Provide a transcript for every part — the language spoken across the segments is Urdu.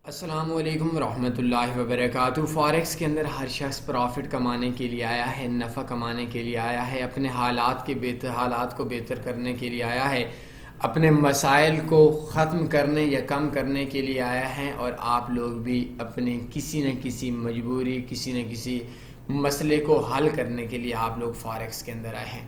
السلام علیکم ورحمۃ اللہ وبرکاتہ۔ فاریکس کے اندر ہر شخص پروفٹ کمانے کے لیے آیا ہے، نفع کمانے کے لیے آیا ہے، اپنے حالات کو بہتر کرنے کے لیے آیا ہے، اپنے مسائل کو ختم کرنے یا کم کرنے کے لیے آیا ہے، اور آپ لوگ بھی اپنے کسی نہ کسی مجبوری، کسی نہ کسی مسئلے کو حل کرنے کے لیے آپ لوگ فاریکس کے اندر آئے ہیں۔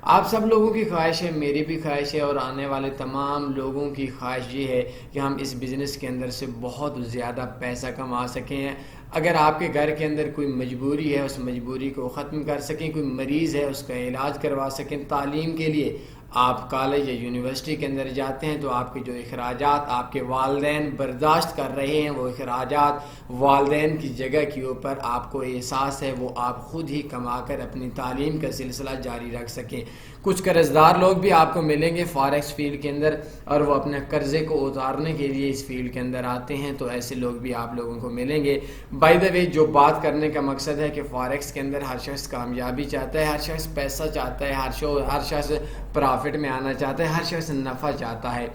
آپ سب لوگوں کی خواہش ہے، میری بھی خواہش ہے، اور آنے والے تمام لوگوں کی خواہش یہ ہے کہ ہم اس بزنس کے اندر سے بہت زیادہ پیسہ کما سکیں۔ اگر آپ کے گھر کے اندر کوئی مجبوری ہے، اس مجبوری کو ختم کر سکیں، کوئی مریض ہے اس کا علاج کروا سکیں، تعلیم کے لیے آپ کالج یا یونیورسٹی کے اندر جاتے ہیں تو آپ کے جو اخراجات آپ کے والدین برداشت کر رہے ہیں، وہ اخراجات والدین کی جگہ کے اوپر آپ کو احساس ہے وہ آپ خود ہی کما کر اپنی تعلیم کا سلسلہ جاری رکھ سکیں۔ کچھ قرض دار لوگ بھی آپ کو ملیں گے فاریکس فیلڈ کے اندر، اور وہ اپنے قرضے کو اتارنے کے لیے اس فیلڈ کے اندر آتے ہیں، تو ایسے لوگ بھی آپ لوگوں کو ملیں گے۔ بائی دا وے، جو بات کرنے کا مقصد ہے کہ فاریکس کے اندر ہر شخص کامیابی چاہتا ہے، ہر شخص پیسہ چاہتا ہے، ہر شخص پرافٹ میں آنا چاہتا ہے، ہر شخص نفع چاہتا ہے۔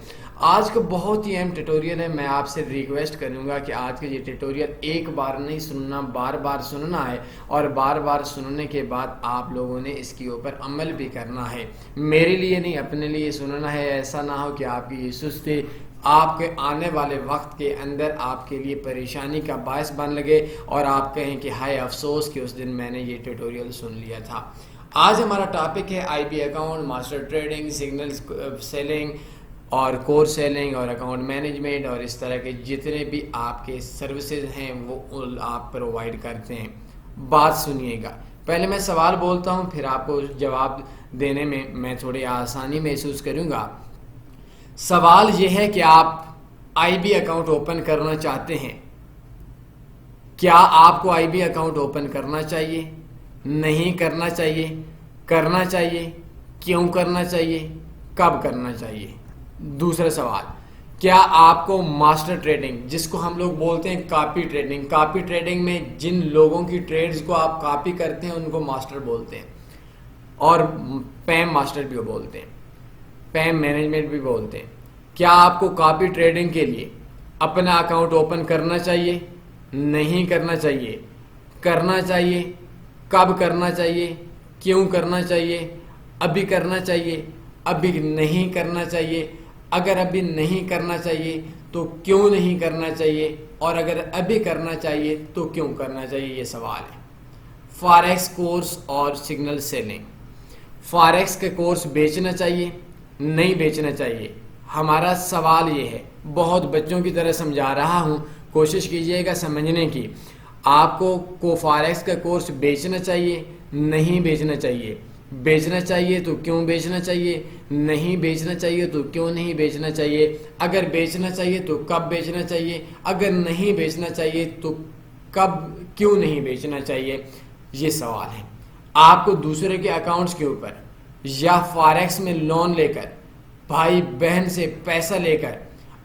آج کا بہت ہی اہم ٹیٹوریل ہے، میں آپ سے ریکویسٹ کروں گا کہ آج کا یہ ٹیٹوریل ایک بار نہیں سننا، بار بار سننا ہے، اور بار بار سننے کے بعد آپ لوگوں نے اس کے اوپر عمل بھی کرنا ہے۔ میرے لیے نہیں، اپنے لیے سننا ہے، ایسا نہ ہو کہ آپ کی یہ سستی آپ کے آنے والے وقت کے اندر آپ کے لیے پریشانی کا باعث بن لگے، اور آپ کہیں کہ ہائے افسوس کہ اس دن میں نے یہ ٹیٹوریل سن لیا تھا۔ آج ہمارا ٹاپک ہے آئی be account, master trading, signal selling اور کور سیلنگ اور اکاؤنٹ مینجمنٹ، اور اس طرح کے جتنے بھی آپ کے سروسز ہیں وہ آپ پرووائڈ کرتے ہیں۔ بات سنیے گا، پہلے میں سوال بولتا ہوں، پھر آپ کو جواب دینے میں تھوڑی آسانی محسوس کروں گا۔ سوال یہ ہے کہ آپ آئی بی اکاؤنٹ اوپن کرنا چاہتے ہیں، کیا آپ کو آئی بی اکاؤنٹ اوپن کرنا چاہیے؟ نہیں کرنا چاہیے؟ کرنا چاہیے؟ کیوں کرنا چاہیے؟ کب کرنا چاہیے؟ دوسرا سوال، کیا آپ کو ماسٹر ٹریڈنگ، جس کو ہم لوگ بولتے ہیں کاپی ٹریڈنگ میں جن لوگوں کی ٹریڈز کو آپ کاپی کرتے ہیں ان کو ماسٹر بولتے ہیں، اور پیم ماسٹر بھی بولتے ہیں، پیم مینجمنٹ بھی بولتے ہیں۔ کیا آپ کو کاپی ٹریڈنگ کے لیے اپنا اکاؤنٹ اوپن کرنا چاہیے؟ نہیں کرنا چاہیے؟ کرنا چاہیے؟ کب کرنا چاہیے؟ کیوں کرنا چاہیے؟ ابھی کرنا چاہیے؟ ابھی نہیں کرنا چاہیے؟ اگر ابھی نہیں کرنا چاہیے تو کیوں نہیں کرنا چاہیے؟ اور اگر ابھی کرنا چاہیے تو کیوں کرنا چاہیے؟ یہ سوال ہے۔ فاریکس کورس اور سگنل سیلنگ۔ فاریکس کے کورس بیچنا چاہیے؟ نہیں بیچنا چاہیے؟ ہمارا سوال یہ ہے، بہت بچوں کی طرح سمجھا رہا ہوں، کوشش کیجئے گا سمجھنے کی۔ آپ کو فاریکس کا کورس بیچنا چاہیے؟ نہیں بیچنا چاہیے؟ بیچنا چاہیے تو کیوں بیچنا چاہیے؟ نہیں بیچنا چاہیے تو کیوں نہیں بیچنا چاہیے؟ اگر بیچنا چاہیے تو کب بیچنا چاہیے؟ اگر نہیں بیچنا چاہیے تو کیوں نہیں بیچنا چاہیے؟ یہ سوال ہے۔ آپ کو دوسرے کے اکاؤنٹس کے اوپر یا فاریکس میں لون لے کر، بھائی بہن سے پیسہ لے کر،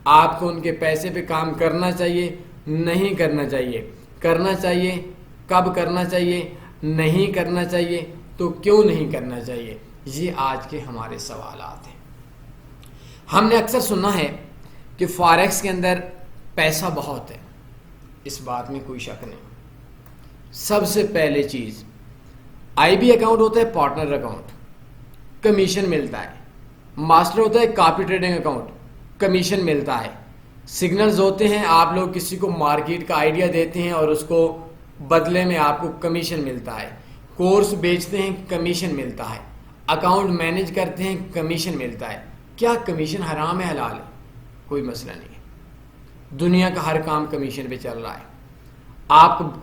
آپ کو ان کے پیسے پہ کام کرنا چاہیے؟ نہیں کرنا چاہیے؟ کرنا چاہیے؟ کب کرنا چاہیے؟ نہیں کرنا چاہیے تو کیوں نہیں کرنا چاہیے؟ یہ آج کے ہمارے سوالات ہیں۔ ہم نے اکثر سنا ہے کہ فاریکس کے اندر پیسہ بہت ہے، اس بات میں کوئی شک نہیں۔ سب سے پہلے چیز، آئی بی اکاؤنٹ ہوتا ہے پارٹنر اکاؤنٹ، کمیشن ملتا ہے۔ ماسٹر ہوتا ہے کاپی ٹریڈنگ اکاؤنٹ، کمیشن ملتا ہے۔ سگنلز ہوتے ہیں، آپ لوگ کسی کو مارکیٹ کا آئیڈیا دیتے ہیں اور اس کو بدلے میں آپ کو کمیشن ملتا ہے۔ کورس بیچتے ہیں، کمیشن ملتا ہے۔ اکاؤنٹ مینیج کرتے ہیں، کمیشن ملتا ہے۔ کیا کمیشن حرام ہے حلال ہے؟ کوئی مسئلہ نہیں ہے، دنیا کا ہر کام کمیشن پہ چل رہا ہے۔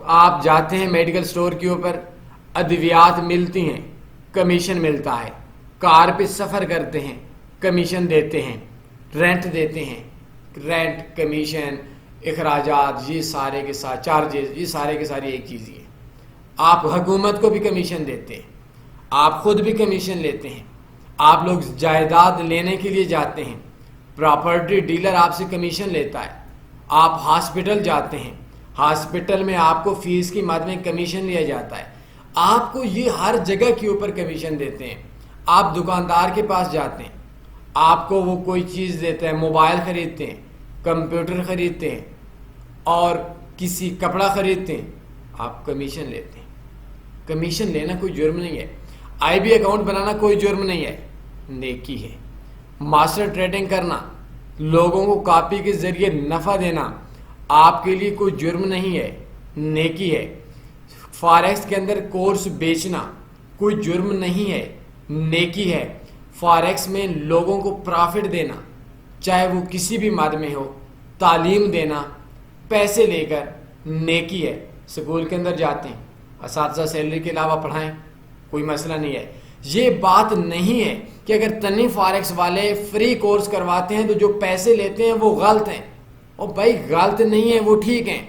آپ جاتے ہیں میڈیکل سٹور کے اوپر، ادویات ملتی ہیں، کمیشن ملتا ہے۔ کار پہ سفر کرتے ہیں، کمیشن دیتے ہیں۔ رینٹ دیتے ہیں، رینٹ، کمیشن، اخراجات، یہ سارے کے ساتھ چارجز، یہ سارے کے سارے ایک چیز ہی ہے۔ آپ حکومت کو بھی کمیشن دیتے ہیں، آپ خود بھی کمیشن لیتے ہیں۔ آپ لوگ جائیداد لینے کے لیے جاتے ہیں، پراپرٹی ڈیلر آپ سے کمیشن لیتا ہے۔ آپ ہاسپٹل جاتے ہیں، ہاسپٹل میں آپ کو فیس کی مد میں کمیشن لیا جاتا ہے۔ آپ کو یہ ہر جگہ کے اوپر کمیشن دیتے ہیں۔ آپ دکاندار کے پاس جاتے ہیں، آپ کو وہ کوئی چیز دیتا ہے، موبائل خریدتے ہیں، کمپیوٹر خریدتے ہیں، اور کسی کپڑا خریدتے ہیں آپ کمیشن لیتے ہیں. کمیشن لینا کوئی جرم نہیں ہے. آئی بی اکاؤنٹ بنانا کوئی جرم نہیں ہے, نیکی ہے. ماسٹر ٹریڈنگ کرنا, لوگوں کو کاپی کے ذریعے نفع دینا آپ کے لیے کوئی جرم نہیں ہے, نیکی ہے. فاریکس کے اندر کورس بیچنا کوئی جرم نہیں ہے, نیکی ہے. فاریکس میں لوگوں کو پرافٹ دینا, چاہے وہ کسی بھی مد میں ہو, تعلیم دینا پیسے لے کر, نیکی ہے. سکول کے اندر جاتے ہیں, اساتذہ سیلری کے علاوہ پڑھائیں, کوئی مسئلہ نہیں ہے. یہ بات نہیں ہے کہ اگر تنی فاریکس والے فری کورس کرواتے ہیں تو جو پیسے لیتے ہیں وہ غلط ہیں. اور بھائی غلط نہیں ہے, وہ ٹھیک ہیں.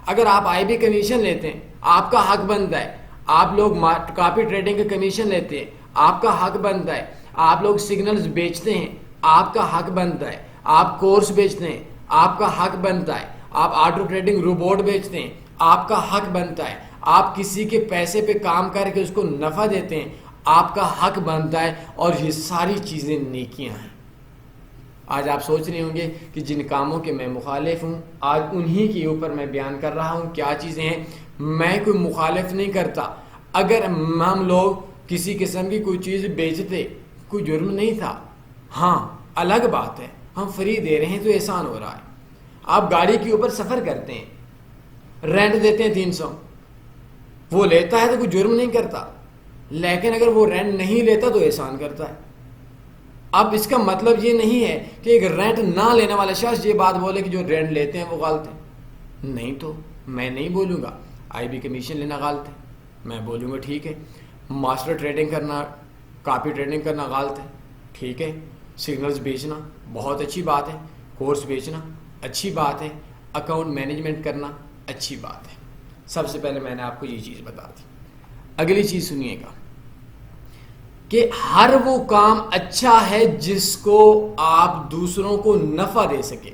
اگر آپ آئی بی کمیشن لیتے ہیں آپ کا حق بنتا ہے. آپ لوگ کاپی ٹریڈنگ کا کمیشن لیتے ہیں آپ کا حق بنتا ہے. آپ لوگ سگنلز بیچتے ہیں آپ کا حق بنتا ہے. آپ کورس بیچتے ہیں آپ کا حق بنتا ہے. آپ آٹو ٹریڈنگ روبوٹ بیچتے ہیں آپ کا حق بنتا ہے. آپ کسی کے پیسے پہ کام کر کے اس کو نفع دیتے ہیں آپ کا حق بنتا ہے. اور یہ ساری چیزیں نیکیاں ہیں. آج آپ سوچ رہے ہوں گے کہ جن کاموں کے میں مخالف ہوں آج انہی کے اوپر میں بیان کر رہا ہوں. کیا چیزیں ہیں؟ میں کوئی مخالف نہیں کرتا. اگر ہم لوگ کسی قسم کی کوئی چیز بیچتے کوئی جرم نہیں تھا. ہاں الگ بات ہے ہم فری دے رہے ہیں تو احسان ہو رہا ہے. آپ گاڑی کے اوپر سفر کرتے ہیں, رینٹ دیتے ہیں 300, وہ لیتا ہے تو کوئی جرم نہیں کرتا. لیکن اگر وہ رینٹ نہیں لیتا تو احسان کرتا ہے. اب اس کا مطلب یہ نہیں ہے کہ ایک رینٹ نہ لینے والا شخص یہ بات بولے کہ جو رینٹ لیتے ہیں وہ غلط ہے. نہیں, تو میں نہیں بولوں گا آئی بی کمیشن لینا غلط ہے. میں بولوں گا ٹھیک ہے ماسٹر ٹریڈنگ کرنا, کاپی ٹریڈنگ کرنا غلط ہے, ٹھیک ہے. سگنلز بیچنا بہت اچھی بات ہے, کورس بیچنا اچھی بات ہے, اکاؤنٹ مینجمنٹ کرنا اچھی بات ہے. سب سے پہلے میں نے آپ کو یہ چیز بتا دی. اگلی چیز سنیے گا کہ ہر وہ کام اچھا ہے جس کو آپ دوسروں کو نفع دے سکے,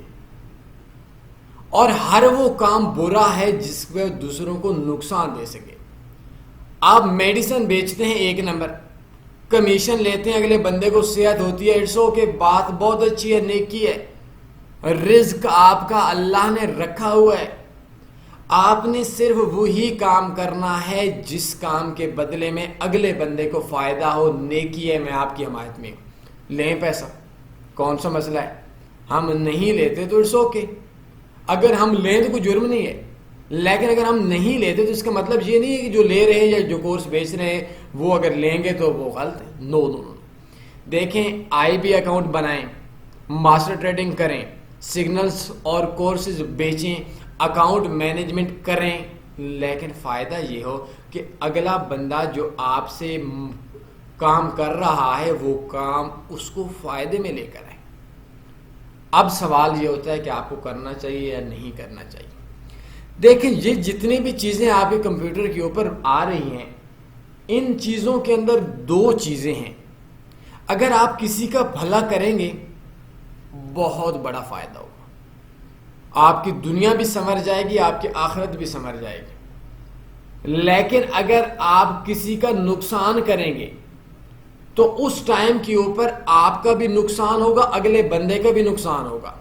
اور ہر وہ کام برا ہے جس کو دوسروں کو نقصان دے سکے. آپ میڈیسن بیچتے ہیں 1 نمبر, کمیشن لیتے ہیں اگلے بندے کو صحت ہوتی ہے, اٹس اوکے, بات بہت اچھی ہے, نیکی ہے. رزق آپ کا اللہ نے رکھا ہوا ہے. آپ نے صرف وہی کام کرنا ہے جس کام کے بدلے میں اگلے بندے کو فائدہ ہو, نیکی ہے. میں آپ کی حمایت میں لیں پیسہ, کون سا مسئلہ ہے. ہم نہیں لیتے تو اٹس اوکے, اگر ہم لیں تو کوئی جرم نہیں ہے. لیکن اگر ہم نہیں لیتے تو اس کا مطلب یہ نہیں ہے کہ جو لے رہے ہیں یا جو کورس بیچ رہے ہیں وہ اگر لیں گے تو وہ غلط ہے. نو نو نو. دیکھیں آئی بی اکاؤنٹ بنائیں, ماسٹر ٹریڈنگ کریں, سگنلز اور کورسز بیچیں, اکاؤنٹ مینجمنٹ کریں, لیکن فائدہ یہ ہو کہ اگلا بندہ جو آپ سے کام کر رہا ہے وہ کام اس کو فائدے میں لے کر آئے. اب سوال یہ ہوتا ہے کہ آپ کو کرنا چاہیے یا نہیں کرنا چاہیے. دیکھیں یہ جتنی بھی چیزیں آپ کے کمپیوٹر کے اوپر آ رہی ہیں ان چیزوں کے اندر 2 چیزیں ہیں. اگر آپ کسی کا بھلا کریں گے بہت بڑا فائدہ ہوگا, آپ کی دنیا بھی سنور جائے گی, آپ کی آخرت بھی سنور جائے گی. لیکن اگر آپ کسی کا نقصان کریں گے تو اس ٹائم کے اوپر آپ کا بھی نقصان ہوگا, اگلے بندے کا بھی نقصان ہوگا.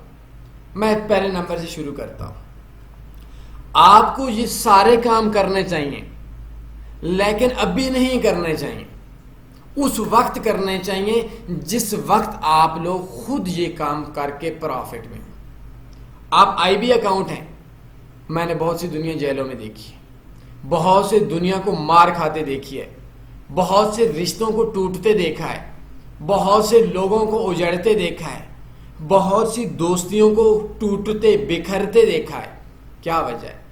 میں پہلے نمبر سے شروع کرتا ہوں. آپ کو یہ سارے کام کرنے چاہیے لیکن ابھی نہیں کرنے چاہیے, اس وقت کرنے چاہیے جس وقت آپ لوگ خود یہ کام کر کے پرافٹ میں. آپ آئی بی اکاؤنٹ ہیں, میں نے بہت سی دنیا جیلوں میں دیکھی ہے, بہت سے دنیا کو مار کھاتے دیکھی ہے, بہت سے رشتوں کو ٹوٹتے دیکھا ہے, بہت سے لوگوں کو اجڑتے دیکھا ہے, بہت سی دوستیوں کو ٹوٹتے بکھرتے دیکھا ہے. کیا وجہ ہے؟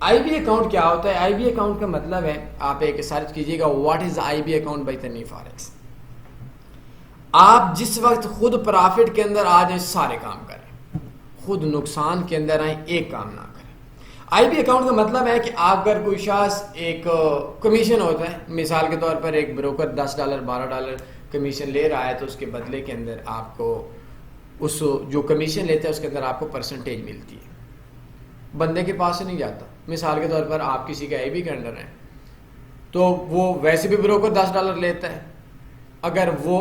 آئی بی اکاؤنٹ کیا ہوتا ہے؟ آئی بی اکاؤنٹ کا مطلب ہے, آپ ایک سرچ کیجئے گا what is I be account by Tanveer forex. آپ جس وقت خود پرافٹ کے اندر آ جائیں سارے کام کریں, خود نقصان کے اندر آئیں ایک کام نہ کریں. آئی بی اکاؤنٹ کا مطلب ہے کہ آپ اگر کوئی شخص ایک کمیشن ہوتا ہے, مثال کے طور پر ایک بروکر $10 $12 کمیشن لے رہا ہے تو اس کے بدلے کے اندر آپ کو اس جو کمیشن لیتے ہیں اس کے اندر آپ کو پرسنٹیج ملتی ہے, بندے کے پاس سے نہیں جاتا. مثال کے طور پر آپ کسی کا آئی بی کے انڈر ہیں تو وہ ویسے بھی بروکر $10 لیتا ہے, اگر وہ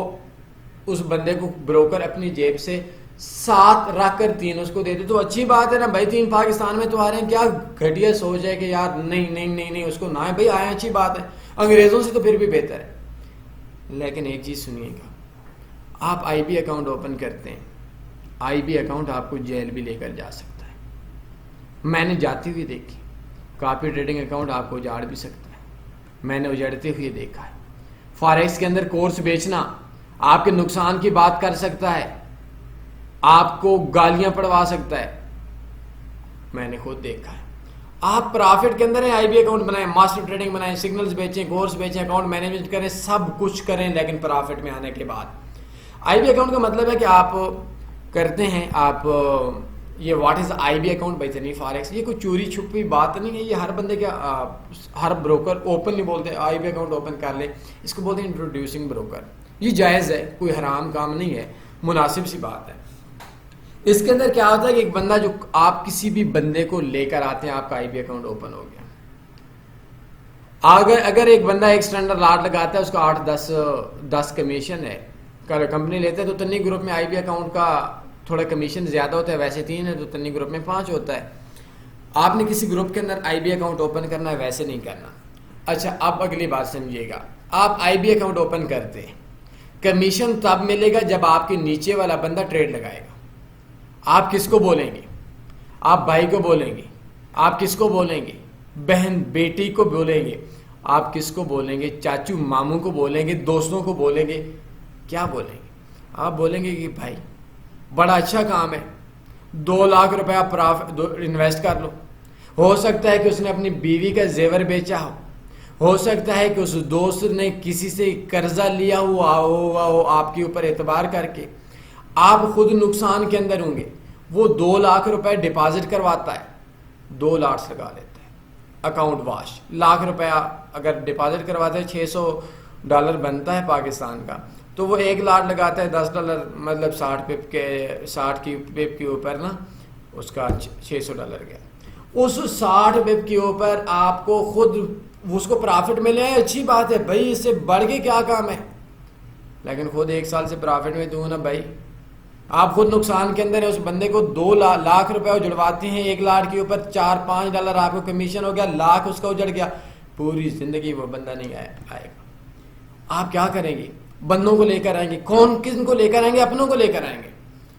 اس بندے کو بروکر اپنی جیب سے 7 رکھ کر 3 اس کو دے دے تو اچھی بات ہے نا بھائی. 3 پاکستان میں تو آ رہے ہیں, کیا گھٹیا سوچ ہے کہ یار نہیں اس کو نہ ہے. بھائی آئے اچھی بات ہے, انگریزوں سے تو پھر بھی بہتر ہے. لیکن ایک چیز سنیے گا, آپ آئی بی اکاؤنٹ اوپن کرتے ہیں, آئی بی اکاؤنٹ آپ کو جیل بھی لے کر جا سکتا ہے. میں نے جاتی ہوئی دیکھی. کاپی ٹریڈنگ اکاؤنٹ آپ کو اجاڑ بھی سکتا ہے, میں نے اجڑتے ہوئے دیکھا ہے. فاریکس کے اندر کورس بیچنا آپ کے نقصان کی بات کر سکتا ہے, آپ کو گالیاں پڑوا سکتا ہے, میں نے خود دیکھا ہے. آپ پرافٹ کے اندر ہیں, آئی بی اکاؤنٹ بنائیں, ماسٹر ٹریڈنگ بنائیں, سگنلز بیچیں, کورس بیچیں, اکاؤنٹ مینجمنٹ کریں, سب کچھ کریں, لیکن پرافٹ میں آنے کے بعد آئی بی اکاؤنٹ کا مطلب ہے کہ آپ کرتے ہیں, آپ یہ what is I be account by تنی فاریکس, یہ کوئی چوری چھپی بات نہیں ہے. یہ ہر بندے کا, ہر بروکر اوپن نہیں بولتے آئی بی اکاؤنٹ اوپن کر لے, اس کو بولتے ہیں انٹروڈیوسنگ بروکر. یہ جائز ہے, کوئی حرام کام نہیں ہے, مناسب سی بات ہے. اس کے اندر کیا ہوتا ہے کہ ایک بندہ جو آپ کسی بھی بندے کو لے کر آتے ہیں, آپ کا آئی بی اکاؤنٹ اوپن ہو گیا. اگر ایک بندہ ایک اسٹینڈرڈ لاٹ لگاتا ہے, اس کا 8-10 کمیشن ہے, کمپنی لیتے ہیں, تو تنی گروپ میں آئی بی اکاؤنٹ کا تھوڑا کمیشن زیادہ ہوتا ہے. ویسے 3 ہے تو تنی گروپ میں 5 ہوتا ہے. آپ نے کسی گروپ کے اندر آئی بی اکاؤنٹ اوپن کرنا ہے, ویسے نہیں کرنا. اچھا اب اگلی بات سمجھیے گا, آپ آئی بی اکاؤنٹ اوپن کرتے ہیں, کمیشن تب ملے گا جب آپ کے نیچے والا بندہ ٹریڈ لگائے گا. آپ کس کو بولیں گے؟ آپ بھائی کو بولیں گے. آپ کس کو بولیں گے؟ بہن بیٹی کو بولیں گے. آپ کس کو بولیں گے؟ چاچو ماموں کو بولیں گے, دوستوں کو بولیں گے. کیا بولیں گے؟ آپ بولیں گے کہ بھائی بڑا اچھا کام ہے, 2 لاکھ روپے آپ انویسٹ کر لو. ہو سکتا ہے کہ اس نے اپنی بیوی کا زیور بیچا ہو سکتا ہے کہ اس دوست نے کسی سے قرضہ لیا ہوا ہو آپ کے اوپر اعتبار کر کے, آپ خود نقصان کے اندر ہوں گے. وہ 2 لاکھ روپے ڈپازٹ کرواتا ہے, 2 لاٹس لگا لیتا ہے, اکاؤنٹ واش.1,00,000 روپیہ اگر ڈپازٹ کرواتے ہیں, $600 بنتا ہے پاکستان کا, تو وہ 1 لاٹ لگاتا ہے, $10 مطلب 60 کی پپ کے اوپر نا, اس کا $600 گیا. اس 60 پپ کے اوپر آپ کو خود اس کو پرافٹ ملے ہے, اچھی بات ہے بھائی, اس سے بڑھ کے کیا کام ہے. لیکن خود 1 سال سے پرافٹ میں دوں نا بھائی, آپ خود نقصان کے اندر ہے. اس بندے کو 2 لاکھ روپے جڑواتے ہیں, 1 لاٹ کے اوپر $4-5 آپ کو کمیشن ہو گیا, لاکھ اس کا اجڑ گیا. پوری زندگی وہ بندہ نہیں آئے گا. آپ کیا کریں گے؟ بندوں کو لے کر آئیں گے. کن کو لے کر آئیں گے؟ اپنوں کو لے کر آئیں گے,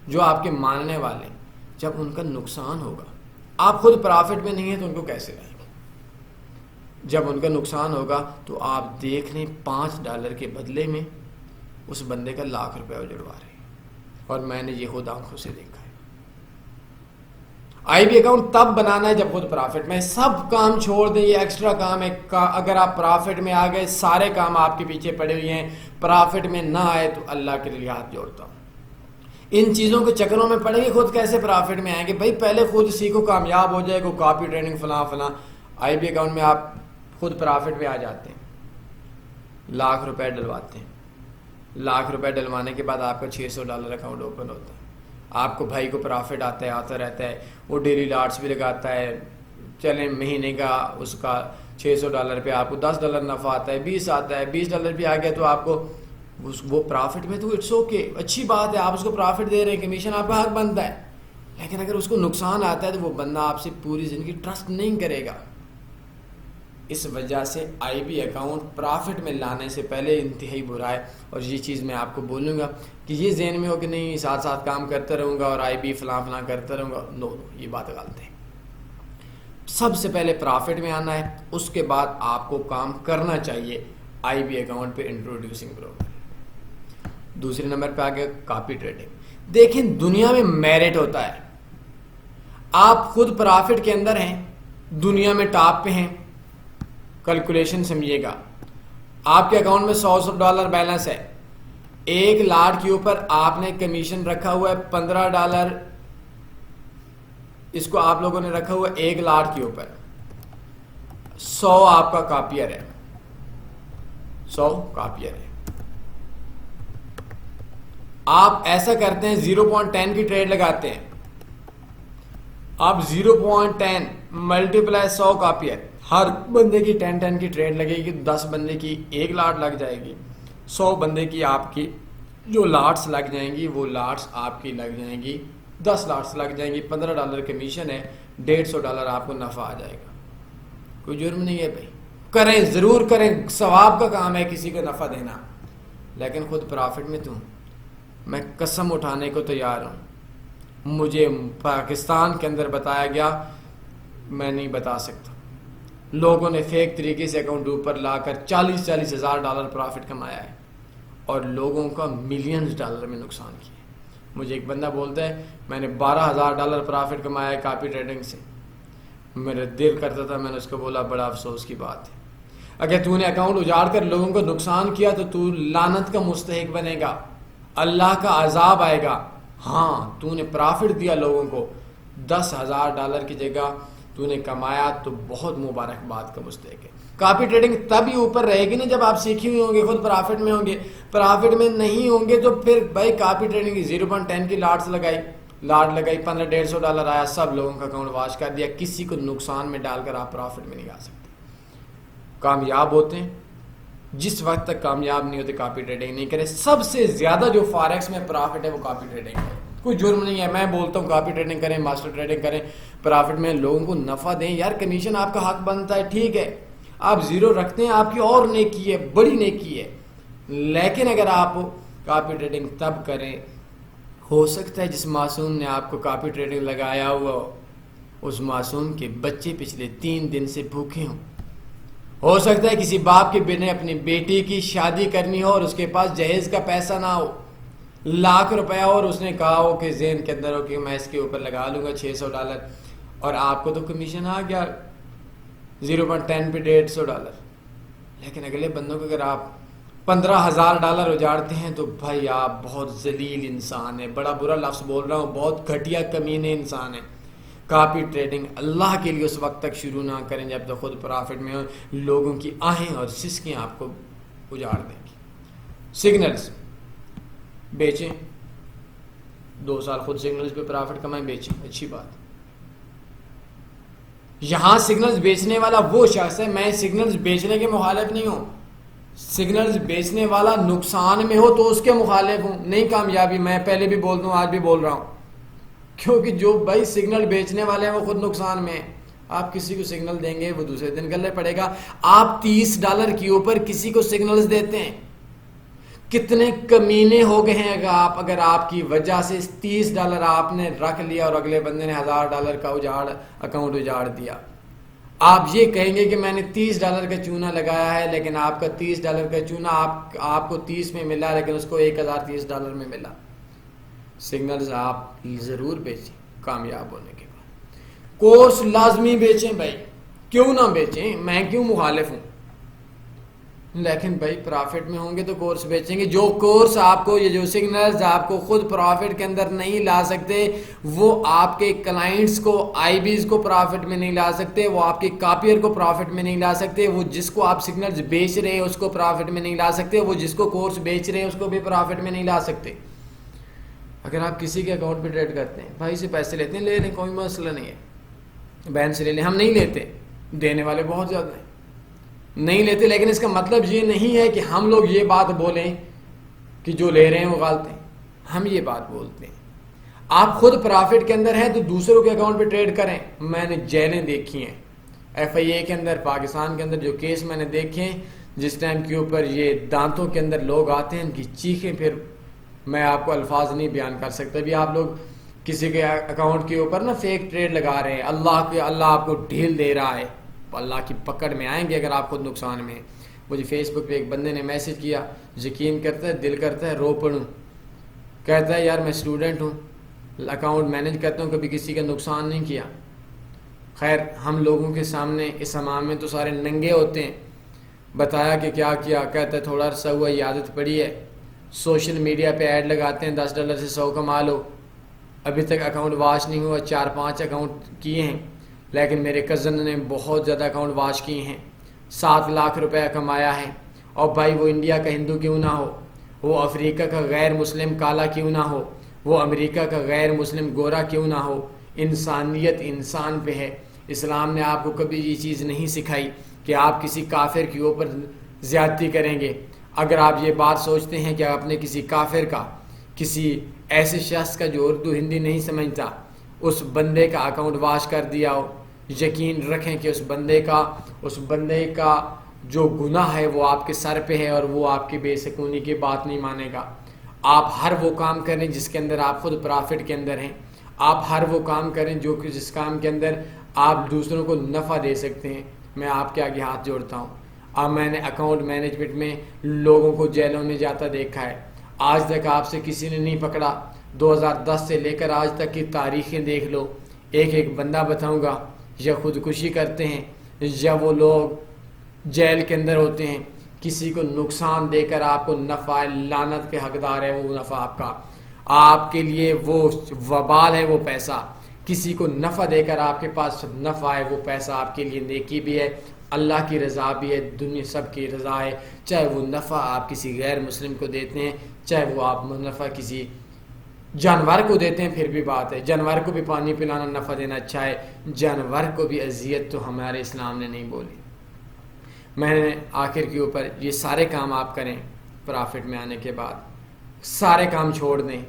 جو آپ کے ماننے والے. جب ان کا نقصان ہوگا, آپ خود پرافٹ میں نہیں ہیں تو ان کو کیسے لائیں گے؟ جب ان کا نقصان ہوگا تو آپ دیکھ لیں, $5 کے بدلے میں اس بندے کا $1,00,000 اجڑوا رہے ہیں. اور میں نے یہ خود آنکھوں سے دیکھا ہے. آئی بی اکاؤنٹ تب بنانا ہے جب خود پرافٹ میں. سب کام چھوڑ دیں, یہ ایکسٹرا کام ہے. اگر آپ پرافٹ میں آ گئے, سارے کام آپ کے پیچھے پڑے ہوئے ہیں. پرافٹ میں نہ آئے تو اللہ کے لیے ہاتھ جوڑتا ہوں. ان چیزوں کے چکروں میں پڑیں گے, خود کیسے پرافٹ میں آئیں گے؟ بھائی پہلے خود سیکھو, کامیاب ہو جائے گا. کاپی ٹریننگ فلاں. آئی بی اکاؤنٹ میں آپ خود پرافٹ میں آ جاتے ہیں, $1,00,000 ڈلواتے ہیں. $1,00,000 ڈلوانے کے بعد آپ کا $600 اکاؤنٹ اوپن ہوتا ہے. آپ کو بھائی کو پرافٹ آتا رہتا ہے, وہ ڈیلی لاٹس بھی لگاتا ہے. چلیں مہینے کا اس کا $600 پہ آپ کو $10 نفع آتا ہے, 20 آتا ہے, $20 بھی آ گیا تو آپ کو وہ پرافٹ میں, تو اٹس اوکے, اچھی بات ہے. آپ اس کو پرافٹ دے رہے ہیں, کمیشن آپ کا حق بنتا ہے. لیکن اگر اس کو نقصان آتا ہے تو وہ بندہ آپ سے پوری زندگی ٹرسٹ نہیں کرے گا. اس وجہ سے آئی بی اکاؤنٹ پرافٹ میں لانے سے پہلے انتہائی برا ہے. اور یہ چیز میں آپ کو بولوں گا کہ یہ ذہن میں ہو کہ نہیں ساتھ ساتھ کام کرتا رہوں گا اور آئی بی فلاں کرتا رہوں گا. نو, یہ بات غلط ہے. سب سے پہلے پرافٹ میں آنا ہے, اس کے بعد آپ کو کام کرنا چاہیے آئی بی اکاؤنٹ پہ انٹروڈیوسنگ بروکر. دوسرے نمبر پہ آگے کاپی ٹریڈنگ. دیکھیں دنیا میں میرٹ ہوتا ہے. آپ خود پرافٹ کے اندر ہیں, دنیا میں ٹاپ پہ ہیں. کیلکولیشن سمجھیے گا, آپ کے اکاؤنٹ میں $100 بیلنس ہے. 1 لاٹ کے اوپر آپ نے کمیشن رکھا ہوا ہے $15. اس کو آپ لوگوں نے رکھا ہوا ہے 1 لاٹ کے اوپر. 100 آپ کا کاپیئر ہے, 100 کاپیئر ہے. آپ ایسا کرتے ہیں 0.10 کی ٹریڈ لگاتے ہیں. آپ 0.10 ملٹیپلائی 100 کاپیئر, ہر بندے کی 10 کی ٹریڈ لگے گی, 10 بندے کی 1 لاٹ لگ جائے گی, 100 بندے کی آپ کی جو لاٹس لگ جائیں گی وہ لاٹس آپ کی لگ جائیں گی، 10 لاٹس لگ جائیں گی، $15 کمیشن ہے، $150 آپ کو نفع آ جائے گا۔ کوئی جرم نہیں ہے بھائی، کریں ضرور کریں، ثواب کا کام ہے کسی کو نفع دینا، لیکن خود پرافٹ میں تو میں قسم اٹھانے کو تیار ہوں، مجھے پاکستان کے اندر بتایا گیا، میں نہیں بتا سکتا، لوگوں نے فیک طریقے سے اکاؤنٹ اوپر لا کر $40,000 پرافٹ کمایا ہے، اور لوگوں کا $ملینز میں نقصان کیا۔ مجھے ایک بندہ بولتا ہے میں نے $12,000 پرافٹ کمایا ہے کاپی ٹریڈنگ سے، میرا دل کرتا تھا، میں نے اس کو بولا بڑا افسوس کی بات ہے، اگر تو نے اکاؤنٹ اجاڑ کر لوگوں کو نقصان کیا تو لعنت کا مستحق بنے گا، اللہ کا عذاب آئے گا۔ ہاں تو نے پرافٹ دیا لوگوں کو، $10,000 کی جگہ تو نے کمایا تو بہت مبارکباد کا مستحق ہے۔ کاپی ٹریڈنگ تب ہی اوپر رہے گی نا جب آپ سیکھی ہوئی ہوں گے، خود پرافٹ میں ہوں گے، پرافٹ میں نہیں ہوں گے تو پھر بھائی کاپی ٹریڈنگ کی 0.10 کی لاٹ لگائی $150 آیا، سب لوگوں کا اکاؤنٹ واش کر دیا، کسی کو نقصان میں ڈال کر آپ پرافٹ میں نہیں آ سکتے۔ کامیاب ہوتے ہیں جس وقت تک کامیاب نہیں ہوتے کاپی ٹریڈنگ نہیں کریں۔ سب سے زیادہ جو فارکس میں پرافٹ ہے وہ کاپی ٹریڈنگ ہے، کوئی جرم نہیں ہے، میں بولتا ہوں کاپی ٹریڈنگ کریں، ماسٹر ٹریڈنگ کریں، پرافٹ میں لوگوں کو نفع دیں، یار کمیشن آپ کا حق بنتا ہے، ٹھیک ہے آپ زیرو رکھتے ہیں، آپ کی اور نیکی ہے، بڑی نیکی ہے، لیکن اگر آپ کاپی ٹریڈنگ تب کریں، ہو سکتا ہے جس معصوم نے آپ کو کاپی ٹریڈنگ لگایا ہوا ہو اس معصوم کے بچے پچھلے 3 دن سے بھوکے ہوں، ہو سکتا ہے کسی باپ کے بیٹے نے اپنی بیٹی کی شادی کرنی ہو اور اس کے پاس جہیز کا پیسہ نہ ہو، $1,00,000 اور اس نے کہا ہو کہ ذہن کے اندر ہو کہ میں اس کے اوپر لگا لوں گا $600، اور آپ کو تو کمیشن آ گیا 0.10 پہ $150، لیکن اگلے بندوں کو اگر آپ $15,000 اجاڑتے ہیں تو بھائی آپ بہت ذلیل انسان ہیں، بڑا برا لفظ بول رہا ہوں، بہت گھٹیا کمینے انسان ہیں۔ کاپی ٹریڈنگ اللہ کے لیے اس وقت تک شروع نہ کریں جب تک خود پرافٹ میں ہو، لوگوں کی آہیں اور سسکیاں آپ کو اجاڑ دیں گی۔ سگنلز بیچیں، 2 سال خود سگنلز پہ پرافٹ کمائیں، بیچیں، اچھی بات۔ یہاں سگنلز بیچنے والا وہ شخص ہے، میں سگنلز بیچنے کے مخالف نہیں ہوں، سگنلز بیچنے والا نقصان میں ہو تو اس کے مخالف ہوں، نہیں کامیابی، میں پہلے بھی بول دوں آج بھی بول رہا ہوں، کیونکہ جو بھائی سگنل بیچنے والے ہیں وہ خود نقصان میں ہیں۔ آپ کسی کو سگنل دیں گے وہ دوسرے دن گلے پڑے گا، آپ $30 کے اوپر کسی کو سگنلز دیتے ہیں، کتنے کمینے ہو گئے ہیں اگر آپ کی وجہ سے $30 آپ نے رکھ لیا اور اگلے بندے نے $1,000 کا اکاؤنٹ اجاڑ دیا۔ آپ یہ کہیں گے کہ میں نے $30 کا چونا لگایا ہے، لیکن آپ کا $30 کا چونا آپ کو 30 میں ملا، لیکن اس کو $1,030 میں ملا۔ سگنلز آپ ضرور بیچیں کامیاب ہونے کے بعد، کورس لازمی بیچیں بھائی، کیوں نہ بیچیں، میں کیوں مخالف ہوں، لیکن بھائی پرافٹ میں ہوں گے تو کورس بیچیں گے۔ جو کورس آپ کو، یہ جو سگنلز آپ کو خود پرافٹ کے اندر نہیں لا سکتے، وہ آپ کے کلائنٹس کو، آئی بیز کو پرافٹ میں نہیں لا سکتے، وہ آپ کے کاپیئر کو پرافٹ میں نہیں لا سکتے، وہ جس کو آپ سگنلز بیچ رہے ہیں اس کو پرافٹ میں نہیں لا سکتے، وہ جس کو کورس بیچ رہے ہیں اس کو بھی پرافٹ میں نہیں لا سکتے۔ اگر آپ کسی کے اکاؤنٹ پہ ٹریڈ کرتے ہیں، بھائی سے پیسے لیتے ہیں، لے لیں، کوئی مسئلہ نہیں ہے، بینک سے لے لیں، ہم نہیں لیتے، دینے والے بہت زیادہ ہیں، نہیں لیتے، لیکن اس کا مطلب یہ نہیں ہے کہ ہم لوگ یہ بات بولیں کہ جو لے رہے ہیں وہ غلط ہیں، ہم یہ بات بولتے ہیں۔ آپ خود پرافٹ کے اندر ہیں تو دوسروں کے اکاؤنٹ پہ ٹریڈ کریں۔ میں نے جیلیں دیکھی ہیں FIA کے اندر، پاکستان کے اندر جو کیس میں نے دیکھے ہیں، جس ٹائم کے اوپر یہ دانتوں کے اندر لوگ آتے ہیں، ان کی چیخیں پھر میں آپ کو الفاظ نہیں بیان کر سکتا۔ بھی آپ لوگ کسی کے اکاؤنٹ کے اوپر نا فیک ٹریڈ لگا رہے ہیں، اللہ آپ کو ڈھیل دے رہا ہے، اللہ کی پکڑ میں آئیں گے اگر آپ خود نقصان میں ہیں۔ مجھے فیس بک پہ ایک بندے نے میسج کیا، یقین کرتا ہے دل کرتا ہے رو پڑوں، کہتا ہے یار میں اسٹوڈنٹ ہوں، اکاؤنٹ مینیج کرتا ہوں، کبھی کسی کا نقصان نہیں کیا۔ خیر ہم لوگوں کے سامنے اس امام میں تو سارے ننگے ہوتے ہیں، بتایا کہ کیا کیا، کہتا ہے تھوڑا عرصہ ہوا یہ عادت پڑی ہے، سوشل میڈیا پہ ایڈ لگاتے ہیں $10 سے 100 کما لو، ابھی تک اکاؤنٹ واش نہیں ہوا، 4-5 اکاؤنٹ کیے ہیں، لیکن میرے کزن نے بہت زیادہ اکاؤنٹ واش کیے ہیں، $7 لاکھ کمایا ہے۔ اور بھائی وہ انڈیا کا ہندو کیوں نہ ہو، وہ افریقہ کا غیر مسلم کالا کیوں نہ ہو، وہ امریکہ کا غیر مسلم گورا کیوں نہ ہو، انسانیت انسان پہ ہے۔ اسلام نے آپ کو کبھی یہ چیز نہیں سکھائی کہ آپ کسی کافر کے اوپر زیادتی کریں گے۔ اگر آپ یہ بات سوچتے ہیں کہ اپنے کسی کافر کا، کسی ایسے شخص کا جو اردو ہندی نہیں سمجھتا، اس بندے کا اکاؤنٹ واش کر دیا ہو، یقین رکھیں کہ اس بندے کا جو گناہ ہے وہ آپ کے سر پہ ہے، اور وہ آپ کی بے سکونی کی بات نہیں مانے گا۔ آپ ہر وہ کام کریں جس کے اندر آپ خود پرافٹ کے اندر ہیں، آپ ہر وہ کام کریں جس کام کے اندر آپ دوسروں کو نفع دے سکتے ہیں۔ میں آپ کے آگے ہاتھ جوڑتا ہوں، اب میں نے اکاؤنٹ مینجمنٹ میں لوگوں کو جیلوں میں جاتا دیکھا ہے، آج تک آپ سے کسی نے نہیں پکڑا۔ 2010 سے لے کر آج تک کی تاریخیں دیکھ لو، ایک بندہ بتاؤں گا، یا خودکشی کرتے ہیں یا وہ لوگ جیل کے اندر ہوتے ہیں، کسی کو نقصان دے کر آپ کو نفع، لعنت کے حقدار ہے وہ نفع آپ کے لیے وہ وبال ہے وہ پیسہ، کسی کو نفع دے کر آپ کے پاس نفع ہے وہ پیسہ آپ کے لیے نیکی بھی ہے، اللہ کی رضا بھی ہے، دنیا سب کی رضا ہے۔ چاہے وہ نفع آپ کسی غیر مسلم کو دیتے ہیں، چاہے وہ آپ نفع کسی جانور کو دیتے ہیں، پھر بھی بات ہے، جانور کو بھی پانی پلانا نفع دینا اچھا ہے، جانور کو بھی اذیت تو ہمارے اسلام نے نہیں بولی۔ میں نے آخر کے اوپر یہ سارے کام آپ کریں، پرافٹ میں آنے کے بعد سارے کام چھوڑ دیں،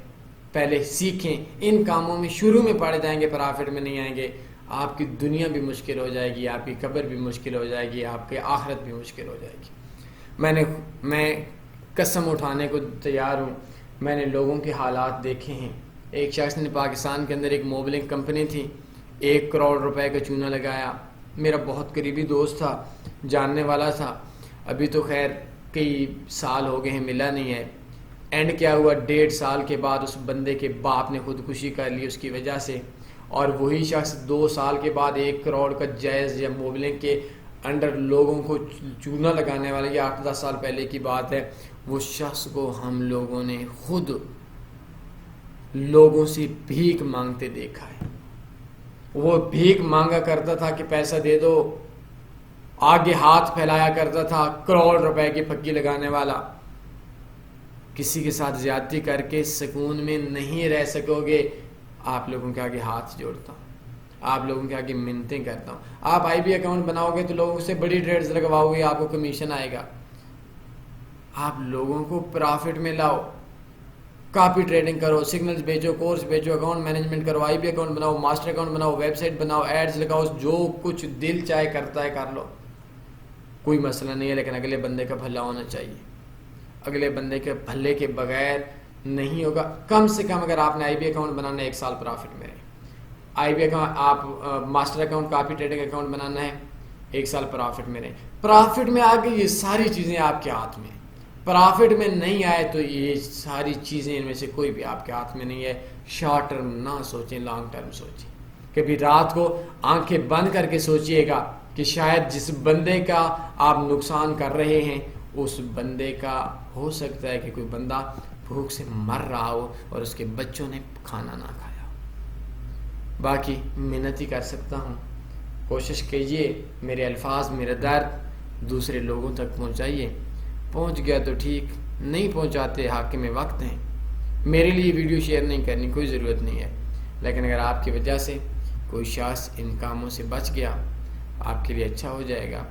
پہلے سیکھیں، ان کاموں میں شروع میں پڑ جائیں گے، پرافٹ میں نہیں آئیں گے، آپ کی دنیا بھی مشکل ہو جائے گی، آپ کی قبر بھی مشکل ہو جائے گی، آپ کی آخرت بھی مشکل ہو جائے گی۔ میں قسم اٹھانے کو تیار ہوں، میں نے لوگوں کے حالات دیکھے ہیں۔ ایک شخص نے پاکستان کے اندر ایک موبلنگ کمپنی تھی، 1 کروڑ روپے کا چونا لگایا، میرا بہت قریبی دوست تھا، جاننے والا تھا، ابھی تو خیر کئی سال ہو گئے ہیں، ملا نہیں ہے۔ اینڈ کیا ہوا، 1.5 سال کے بعد اس بندے کے باپ نے خودکشی کر لی اس کی وجہ سے، اور وہی شخص 2 سال کے بعد 1 کروڑ کا جائز یا موبلنگ کے انڈر لوگوں کو چونا لگانے والا، یہ 8-10 سال پہلے کی بات ہے، وہ شخص کو ہم لوگوں نے خود لوگوں سے بھیک مانگتے دیکھا ہے۔ وہ بھیک مانگا کرتا تھا کہ پیسہ دے دو، آگے ہاتھ پھیلایا کرتا تھا، کروڑ روپے کی پھکی لگانے والا۔ کسی کے ساتھ زیادتی کر کے سکون میں نہیں رہ سکو گے، آپ لوگوں کے آگے ہاتھ جوڑتا ہوں، آپ لوگوں کے آگے منتیں کرتا ہوں۔ آپ آئی بی اکاؤنٹ بناؤ گے تو لوگوں سے بڑی ٹریڈز لگواؤ گے، آپ کو کمیشن آئے گا۔ آپ لوگوں کو پرافٹ میں لاؤ، کاپی ٹریڈنگ کرو، سگنلز بیچو، کورس بیچو، اکاؤنٹ مینجمنٹ کرو، آئی بی اکاؤنٹ بناؤ، ماسٹر اکاؤنٹ بناؤ، ویب سائٹ بناؤ، ایڈز لگاؤ، جو کچھ دل چاہے کرتا ہے کر لو، کوئی مسئلہ نہیں ہے، لیکن اگلے بندے کا بھلا ہونا چاہیے۔ اگلے بندے کے بھلے کے بغیر نہیں ہوگا۔ کم سے کم اگر آپ نے آئی بی اکاؤنٹ بنانا ہے 1 سال پرافٹ میں رہے، آئی بی اکاؤنٹ آپ master account, copy trading account بنانا ہے 1 سال پرافٹ میں رہے۔ پرافٹ میں آ کے یہ ساری چیزیں آپ کے ہاتھ میں، پرافٹ میں نہیں آئے تو یہ ساری چیزیں ان میں سے کوئی بھی آپ کے ہاتھ میں نہیں ہے۔ شارٹ ٹرم نہ سوچیں، لانگ ٹرم سوچیں۔ کبھی رات کو آنکھیں بند کر کے سوچئے گا کہ شاید جس بندے کا آپ نقصان کر رہے ہیں، اس بندے کا ہو سکتا ہے کہ کوئی بندہ بھوک سے مر رہا ہو اور اس کے بچوں نے کھانا نہ کھایا ہو۔ باقی محنت ہی کر سکتا ہوں، کوشش کیجئے میرے الفاظ، میرا درد دوسرے لوگوں تک پہنچائیے۔ پہنچ گیا تو ٹھیک، نہیں پہنچاتے حاکم وقت ہیں۔ میرے لیے ویڈیو شیئر نہیں کرنی کوئی ضرورت نہیں ہے، لیکن اگر آپ کی وجہ سے کوئی شخص ان کاموں سے بچ گیا، آپ کے لیے اچھا ہو جائے گا۔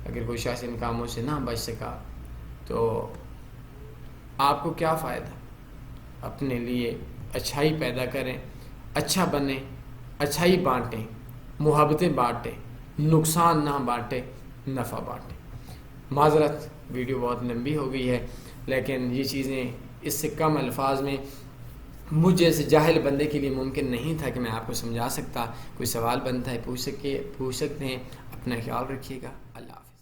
اگر کوئی شخص ان کاموں سے نہ بچ سکا تو آپ کو کیا فائدہ؟ اپنے لیے اچھائی پیدا کریں، اچھا بنیں، اچھائی بانٹیں، محبتیں بانٹیں، نقصان نہ بانٹیں، نفع بانٹیں۔ معذرت، ویڈیو بہت لمبی ہو گئی ہے، لیکن یہ چیزیں اس سے کم الفاظ میں مجھ جیسے جاہل بندے کے لیے ممکن نہیں تھا کہ میں آپ کو سمجھا سکتا۔ کوئی سوال بنتا ہے پوچھ سکتے ہیں۔ اپنا خیال رکھیے گا۔ اللہ حافظ۔